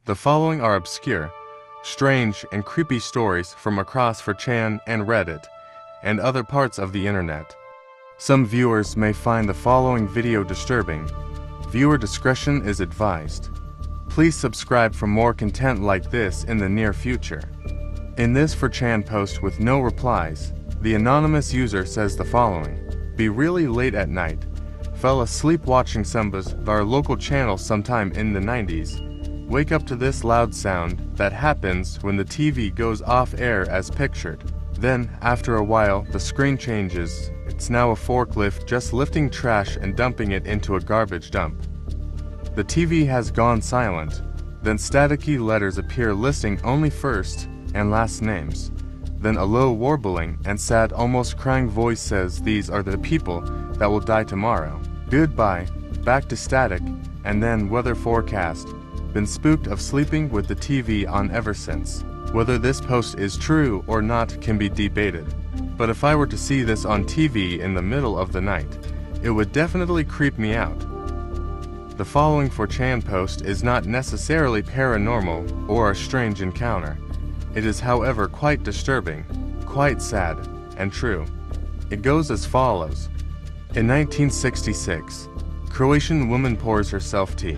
The following are obscure, strange, and creepy stories from across 4chan and Reddit, and other parts of the internet. Some viewers may find the following video disturbing. Viewer discretion is advised. Please subscribe for more content like this in the near future. In this 4chan post with no replies, the anonymous user says the following. Be really late at night. Fell asleep watching some of our local channels sometime in the 90s. Wake up to this loud sound that happens when the TV goes off air as pictured. Then, after a while, the screen changes. It's now a forklift just lifting trash and dumping it into a garbage dump. The TV has gone silent. Then staticky letters appear listing only first and last names. Then a low warbling and sad, almost crying voice says these are the people that will die tomorrow. Goodbye, back to static, and then weather forecast. Been spooked of sleeping with the TV on ever since. Whether this post is true or not can be debated. But if I were to see this on TV in the middle of the night, it would definitely creep me out. The following 4chan post is not necessarily paranormal or a strange encounter. It is, however, quite disturbing, quite sad, and true. It goes as follows. In 1966, Croatian woman pours herself tea,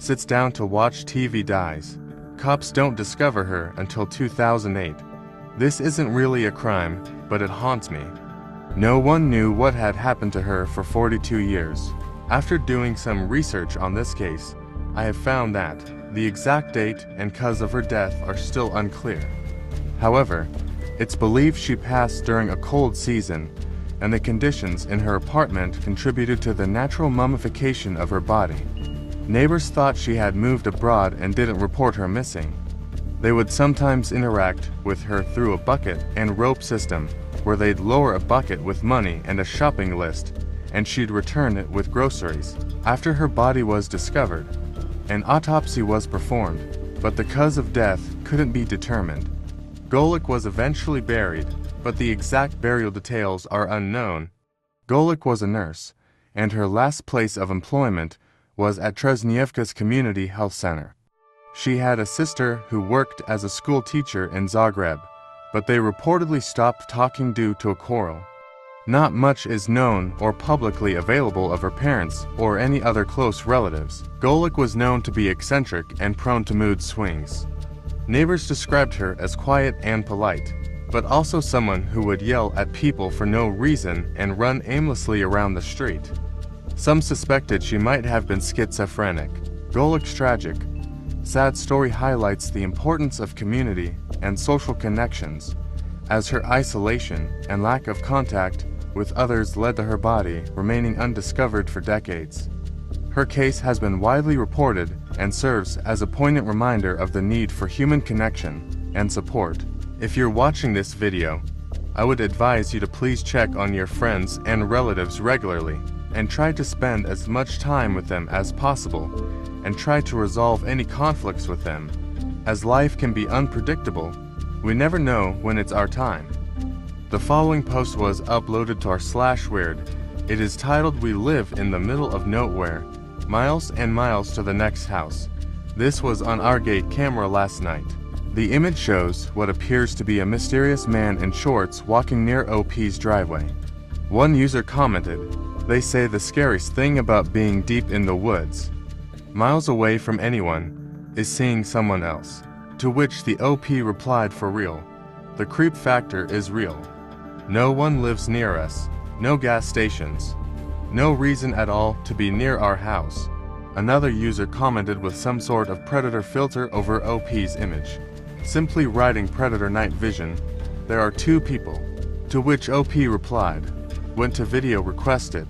sits down to watch TV, dies. Cops don't discover her until 2008. This isn't really a crime, but it haunts me. No one knew what had happened to her for 42 years. After doing some research on this case, I have found that the exact date and cause of her death are still unclear. However, it's believed she passed during a cold season, and the conditions in her apartment contributed to the natural mummification of her body. Neighbors thought she had moved abroad and didn't report her missing. They would sometimes interact with her through a bucket and rope system, where they'd lower a bucket with money and a shopping list, and she'd return it with groceries. After her body was discovered, an autopsy was performed, but the cause of death couldn't be determined. Golic was eventually buried, but the exact burial details are unknown. Golic was a nurse, and her last place of employment was at Tresnievka's Community Health Center. She had a sister who worked as a school teacher in Zagreb, but they reportedly stopped talking due to a quarrel. Not much is known or publicly available of her parents or any other close relatives. Golic was known to be eccentric and prone to mood swings. Neighbors described her as quiet and polite, but also someone who would yell at people for no reason and run aimlessly around the street. Some suspected she might have been schizophrenic. Golic's tragic, sad story highlights the importance of community and social connections, as her isolation and lack of contact with others led to her body remaining undiscovered for decades. Her case has been widely reported and serves as a poignant reminder of the need for human connection and support. If you're watching this video, I would advise you to please check on your friends and relatives regularly and try to spend as much time with them as possible and try to resolve any conflicts with them. As life can be unpredictable, we never know when it's our time. The following post was uploaded to our /weird. It is titled "We Live in the Middle of Nowhere, Miles and Miles to the Next House." This was on our gate camera last night. The image shows what appears to be a mysterious man in shorts walking near OP's driveway. One user commented, "They say the scariest thing about being deep in the woods, miles away from anyone, is seeing someone else." To which the OP replied, "For real. The creep factor is real. No one lives near us, no gas stations, no reason at all to be near our house." Another user commented with some sort of predator filter over OP's image, simply writing "Predator Night Vision, there are two people." To which OP replied, "Went to video requested.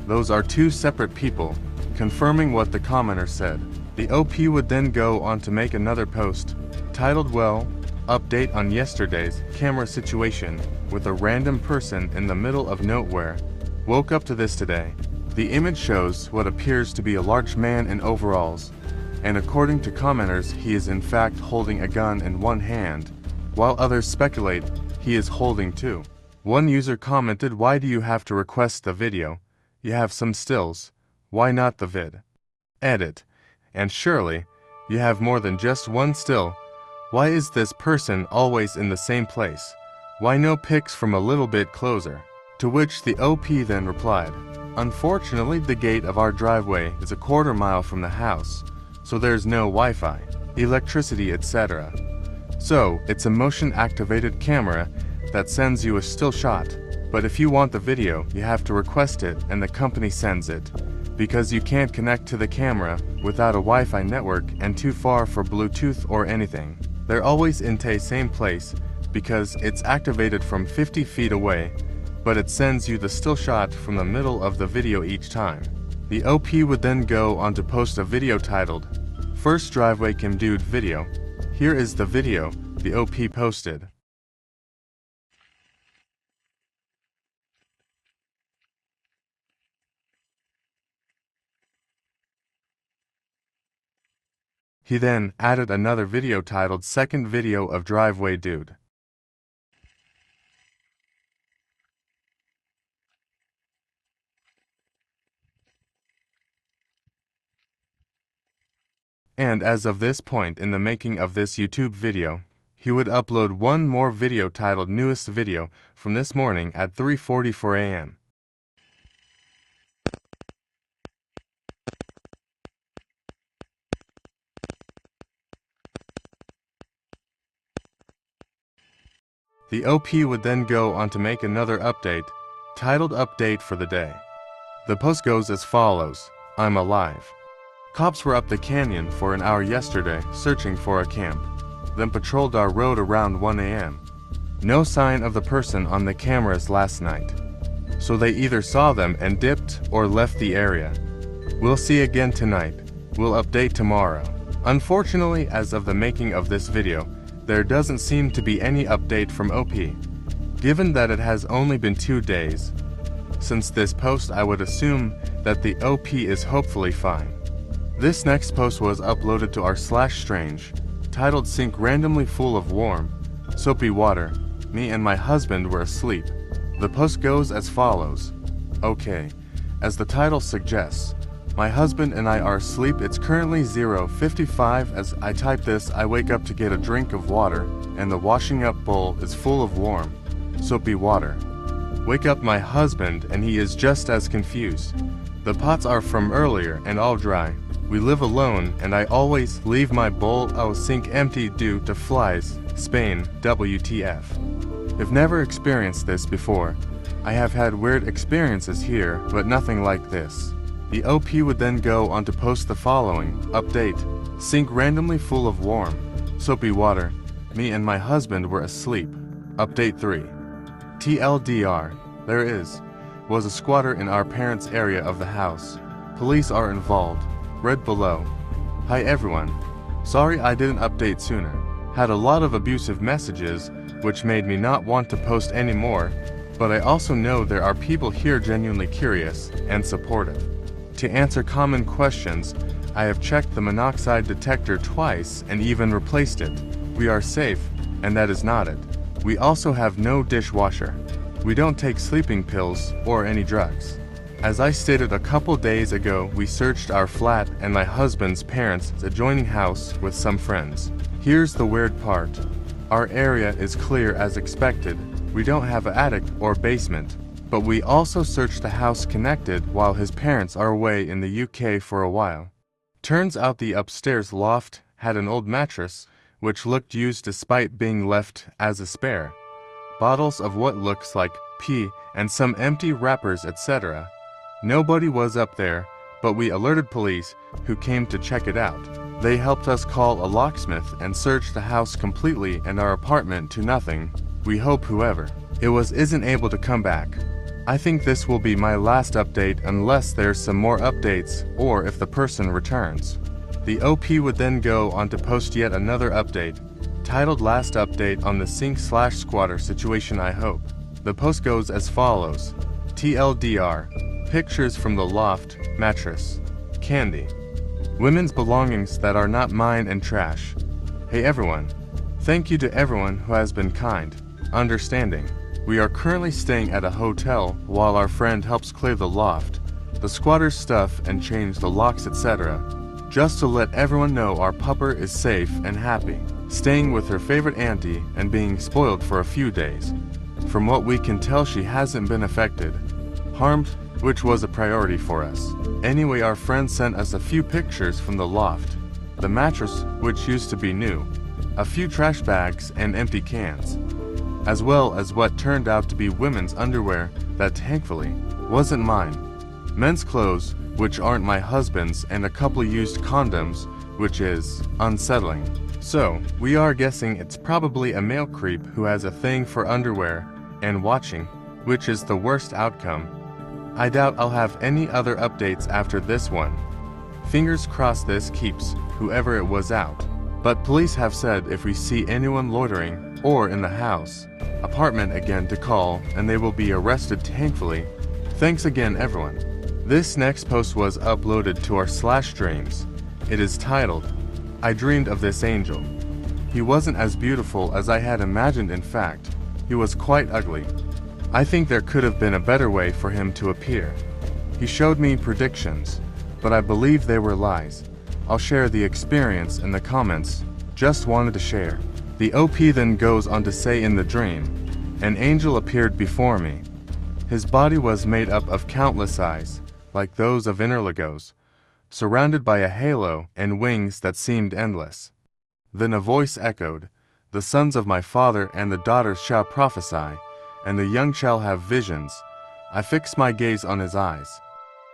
Those are two separate people," confirming what the commenter said. The OP would then go on to make another post, titled "Well, update on yesterday's camera situation with a random person in the middle of nowhere. Woke up to this today." The image shows what appears to be a large man in overalls, and according to commenters, he is in fact holding a gun in one hand, while others speculate he is holding two. One user commented, "Why do you have to request the video? You have some stills. Why not the vid?" Edit. And surely, You have more than just one still. Why is this person always in the same place? Why no pics from a little bit closer? To which the OP then replied, unfortunately the gate of our driveway is a quarter mile from the house, so there's no Wi-Fi, electricity, etc. So it's a motion activated camera that sends you a still shot, but if you want the video you have to request it and the company sends it, because you can't connect to the camera without a Wi-Fi network and too far for Bluetooth or anything. They're always in the same place because it's activated from 50 feet away, but it sends you the still shot from the middle of the video each time. The OP would then go on to post a video titled, First Driveway Cam Dude Video. Here is the video the OP posted. He then added another video titled Second Video of Driveway Dude. And as of this point in the making of this YouTube video, he would upload one more video titled Newest Video from this morning at 3:44 a.m. The OP would then go on to make another update, titled Update for the Day. The post goes as follows, I'm alive. Cops were up the canyon for an hour yesterday searching for a camp, then patrolled our road around 1 a.m. No sign of the person on the cameras last night. So they either saw them and dipped or left the area. We'll see again tonight. We'll update tomorrow. Unfortunately, as of the making of this video, there doesn't seem to be any update from OP, given that it has only been 2 days. Since this post, I would assume that the OP is hopefully fine. This next post was uploaded to r/strange, titled Sink Randomly Full of Warm, Soapy Water. Me and my husband were asleep. The post goes as follows. Okay, as the title suggests, my husband and I are asleep. It's currently 0:55. As I type this, I wake up to get a drink of water, and the washing up bowl is full of warm, soapy water. Wake up my husband, and he is just as confused. The pots are from earlier and all dry. We live alone, and I always leave my bowl sink empty due to flies. Spain, WTF. I've never experienced this before. I have had weird experiences here, but nothing like this. The OP would then go on to post the following, update, sink randomly full of warm, soapy water. Me and my husband were asleep. Update 3. TLDR, was a squatter in our parents' area of the house. Police are involved. Read below. Hi everyone. Sorry I didn't update sooner. Had a lot of abusive messages, which made me not want to post anymore, but I also know there are people here genuinely curious and supportive. To answer common questions, I have checked the monoxide detector twice and even replaced it. We are safe, and that is not it. We also have no dishwasher. We don't take sleeping pills or any drugs. As I stated a couple days ago, we searched our flat and my husband's parents' adjoining house with some friends. Here's the weird part. Our area is clear as expected. We don't have an attic or basement. But we also searched the house connected while his parents are away in the UK for a while. Turns out the upstairs loft had an old mattress, which looked used despite being left as a spare. Bottles of what looks like pee and some empty wrappers, etc. Nobody was up there, but we alerted police, who came to check it out. They helped us call a locksmith and search the house completely and our apartment to nothing. We hope whoever it was isn't able to come back. I think this will be my last update unless there's some more updates or if the person returns. The OP would then go on to post yet another update, titled Last Update on the Sink/Squatter Situation I Hope. The post goes as follows. TLDR. Pictures from the loft, mattress, candy, women's belongings that are not mine and trash. Hey everyone. Thank you to everyone who has been kind, understanding. We are currently staying at a hotel while our friend helps clear the loft, the squatter's stuff and change the locks, etc. just to let everyone know our pupper is safe and happy, staying with her favorite auntie and being spoiled for a few days. From what we can tell, she hasn't been affected, harmed, which was a priority for us. Anyway, our friend sent us a few pictures from the loft, the mattress, which used to be new, a few trash bags and empty cans, as well as what turned out to be women's underwear that thankfully wasn't mine, men's clothes, which aren't my husband's, and a couple used condoms, which is unsettling. So, we are guessing it's probably a male creep who has a thing for underwear and watching, which is the worst outcome. I doubt I'll have any other updates after this one. Fingers crossed this keeps whoever it was out. But police have said if we see anyone loitering or in the house, apartment again, to call and they will be arrested, thankfully. Thanks again, everyone. This next post was uploaded to our /dreams. It is titled, I dreamed of this angel. He wasn't as beautiful as I had imagined. In fact, he was quite ugly. I think there could have been a better way for him to appear. He showed me predictions, but I believe they were lies. I'll share the experience in the comments. Just wanted to share. The OP then goes on to say, in the dream, an angel appeared before me. His body was made up of countless eyes, like those of interlagos, surrounded by a halo and wings that seemed endless. Then a voice echoed, the sons of my father and the daughters shall prophesy, and the young shall have visions. I fixed my gaze on his eyes.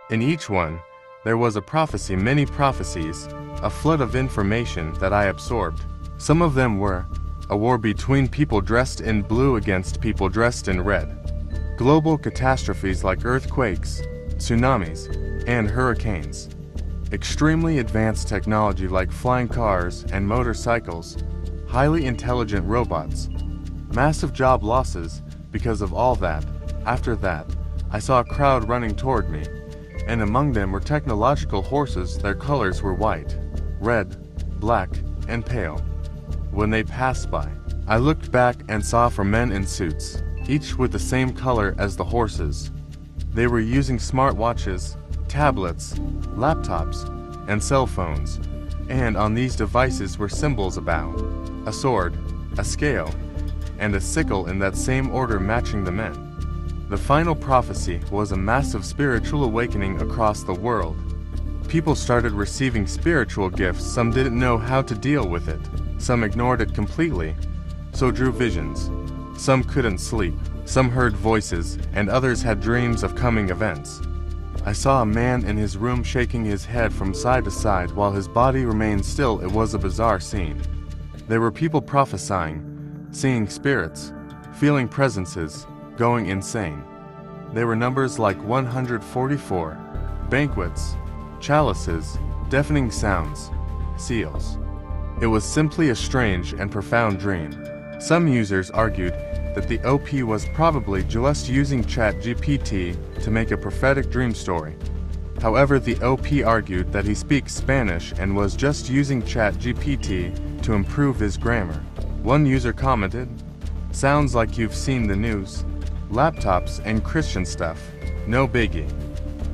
In each one, there was a prophecy, many prophecies, a flood of information that I absorbed. Some of them were a war between people dressed in blue against people dressed in red, global catastrophes like earthquakes, tsunamis, and hurricanes, extremely advanced technology like flying cars and motorcycles, highly intelligent robots, massive job losses because of all that. After that, I saw a crowd running toward me, and among them were technological horses. Their colors were white, red, black, and pale. When they passed by, I looked back and saw 4 men in suits, each with the same color as the horses. They were using smartwatches, tablets, laptops, and cell phones, and on these devices were symbols: a bow, a sword, a scale, and a sickle, in that same order, matching the men. The final prophecy was a massive spiritual awakening across the world. People started receiving spiritual gifts. Some didn't know how to deal with it. Some ignored it completely, so drew visions. Some couldn't sleep. Some heard voices, and others had dreams of coming events. I saw a man in his room shaking his head from side to side while his body remained still. It was a bizarre scene. There were people prophesying, seeing spirits, feeling presences, going insane. There were numbers like 144, banquets, chalices, deafening sounds, seals. It was simply a strange and profound dream. Some users argued that the OP was probably just using ChatGPT to make a prophetic dream story. However, the OP argued that he speaks Spanish and was just using ChatGPT to improve his grammar. One user commented, "Sounds like you've seen the news. Laptops and Christian stuff. No biggie.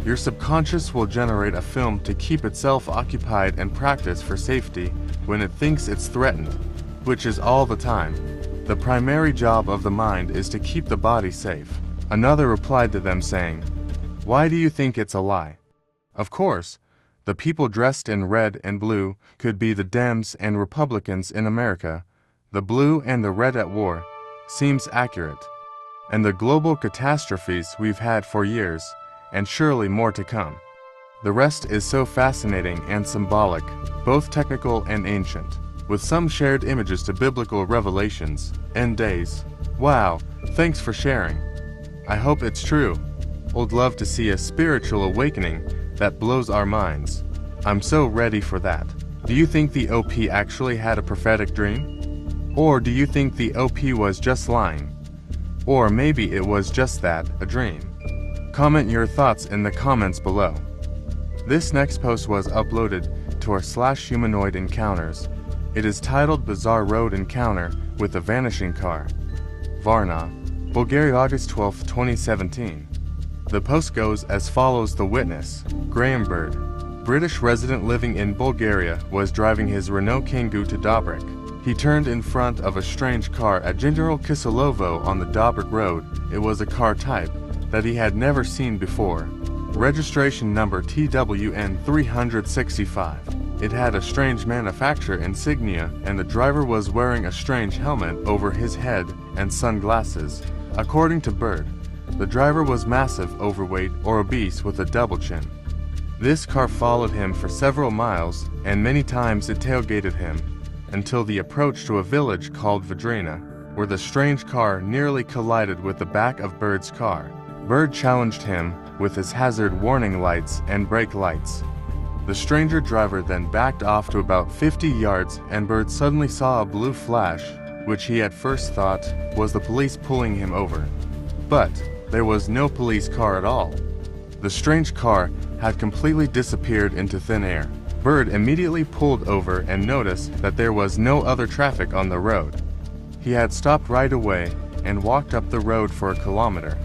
Your subconscious will generate a film to keep itself occupied and practice for safety when it thinks it's threatened, which is all the time. The primary job of the mind is to keep the body safe." Another replied to them saying, "Why do you think it's a lie? Of course, the people dressed in red and blue could be the Dems and Republicans in America. The blue and the red at war seems accurate. And the global catastrophes we've had for years, and surely more to come. The rest is so fascinating and symbolic, both technical and ancient, with some shared images to biblical revelations, end days. Wow, thanks for sharing. I hope it's true. Would love to see a spiritual awakening that blows our minds. I'm so ready for that." Do you think the OP actually had a prophetic dream? Or do you think the OP was just lying? Or maybe it was just that, a dream? Comment your thoughts in the comments below. This next post was uploaded to our /humanoid encounters. It is titled Bizarre Road Encounter with a Vanishing Car. Varna, Bulgaria, August 12, 2017. The post goes as follows. The witness, Graham Bird, British resident living in Bulgaria was driving his Renault Kangoo to Dobrik. He turned in front of a strange car at General Kisolovo on the Dobrik Road. It was a car type that he had never seen before. Registration number TWN 365. It had a strange manufacturer insignia, and the driver was wearing a strange helmet over his head and sunglasses. According to Bird, the driver was massive, overweight, or obese with a double chin. This car followed him for several miles, and many times it tailgated him, until the approach to a village called Vedrina, where the strange car nearly collided with the back of Bird's car. Bird challenged him with his hazard warning lights and brake lights. The stranger driver then backed off to about 50 yards, and Bird suddenly saw a blue flash, which he at first thought was the police pulling him over. But there was no police car at all. The strange car had completely disappeared into thin air. Bird immediately pulled over and noticed that there was no other traffic on the road. He had stopped right away and walked up the road for a kilometer,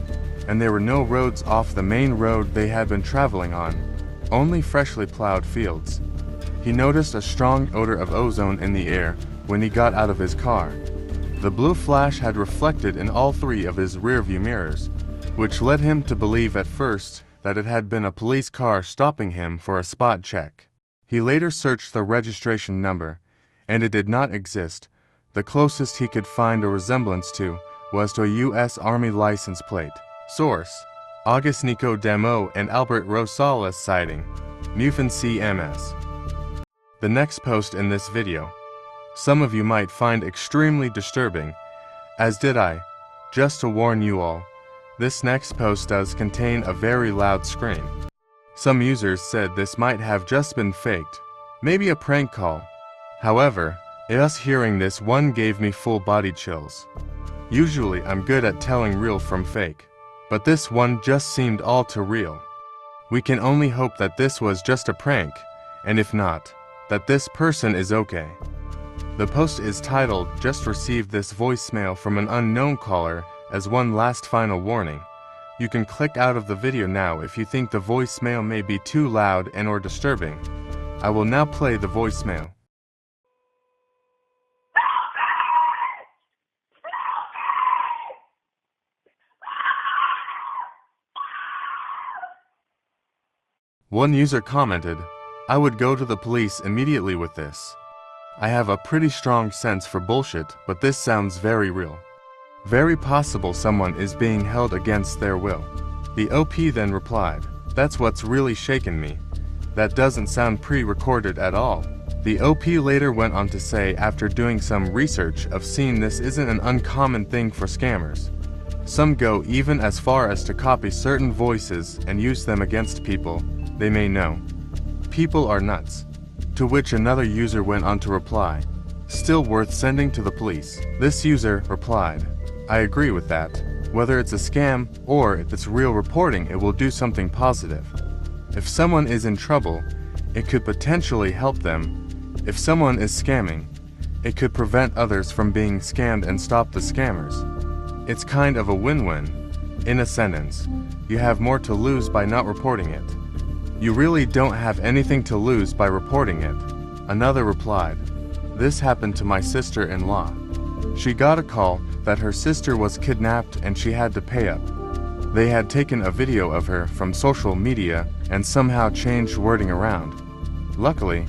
and there were no roads off the main road they had been traveling on, only freshly plowed fields. He noticed a strong odor of ozone in the air when he got out of his car. The blue flash had reflected in all three of his rearview mirrors, which led him to believe at first that it had been a police car stopping him for a spot check. He later searched the registration number, and it did not exist. The closest he could find a resemblance to was to a U.S. Army license plate. Source: August Nico Demo and Albert Rosales sighting, Mufin CMS. The next post in this video, some of you might find extremely disturbing, as did I. Just to warn you all, this next post does contain a very loud scream. Some users said this might have just been faked, maybe a prank call. However, us hearing this one gave me full body chills. Usually I'm good at telling real from fake, but this one just seemed all too real. We can only hope that this was just a prank, and if not, that this person is okay. The post is titled "Just Received This Voicemail from an Unknown Caller as One Last Final Warning." You can click out of the video now if you think the voicemail may be too loud and or disturbing. I will now play the voicemail. One user commented, "I would go to the police immediately with this. I have a pretty strong sense for bullshit, but this sounds very real. Very possible someone is being held against their will." The OP then replied, "That's what's really shaken me. That doesn't sound pre-recorded at all." The OP later went on to say after doing some research of seeing this isn't an uncommon thing for scammers. Some go even as far as to copy certain voices and use them against people they may know. People are nuts. To which another user went on to reply, "Still worth sending to the police." This user replied, "I agree with that. Whether it's a scam or if it's real reporting, it will do something positive. If someone is in trouble, it could potentially help them. If someone is scamming, it could prevent others from being scammed and stop the scammers. It's kind of a win-win. In a sentence, you have more to lose by not reporting it. You really don't have anything to lose by reporting it." Another replied, "This happened to my sister-in-law. She got a call that her sister was kidnapped and she had to pay up. They had taken a video of her from social media and somehow changed wording around. Luckily,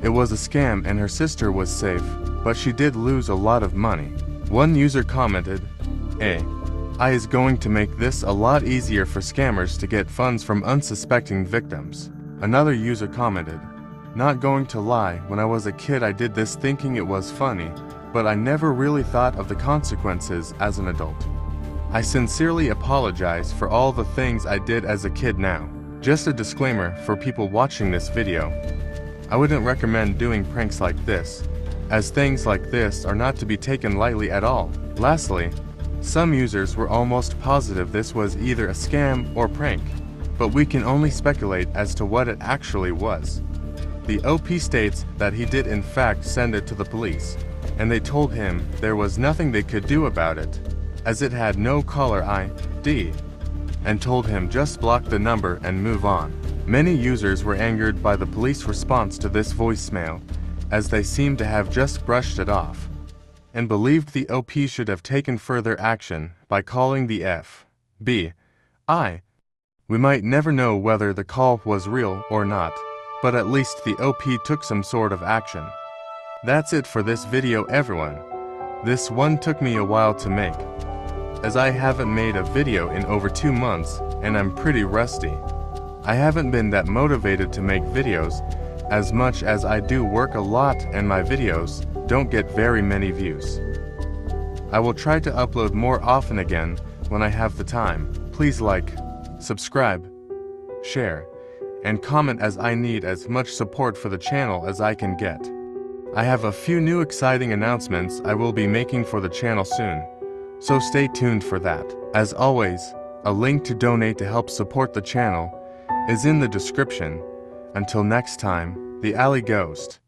it was a scam and her sister was safe, but she did lose a lot of money." One user commented, "AI is going to make this a lot easier for scammers to get funds from unsuspecting victims." Another user commented, "Not going to lie, when I was a kid I did this thinking it was funny, but I never really thought of the consequences as an adult. I sincerely apologize for all the things I did as a kid now." Just a disclaimer for people watching this video. I wouldn't recommend doing pranks like this, as things like this are not to be taken lightly at all. Lastly, some users were almost positive this was either a scam or prank, but we can only speculate as to what it actually was. The OP states that he did in fact send it to the police, and they told him there was nothing they could do about it, as it had no caller ID, and told him just block the number and move on. Many users were angered by the police response to this voicemail, as they seemed to have just brushed it off, and believed the OP should have taken further action by calling the FBI. We might never know whether the call was real or not, but at least the OP took some sort of action. That's it for this video, everyone. This one took me a while to make, as I haven't made a video in over 2 months and I'm pretty rusty. I haven't been that motivated to make videos as much as I do work a lot, and my videos don't get very many views. I will try to upload more often again when I have the time. Please like, subscribe, share, and comment, as I need as much support for the channel as I can get. I have a few new exciting announcements I will be making for the channel soon, so stay tuned for that. As always, a link to donate to help support the channel is in the description. Until next time, the Alley Ghost.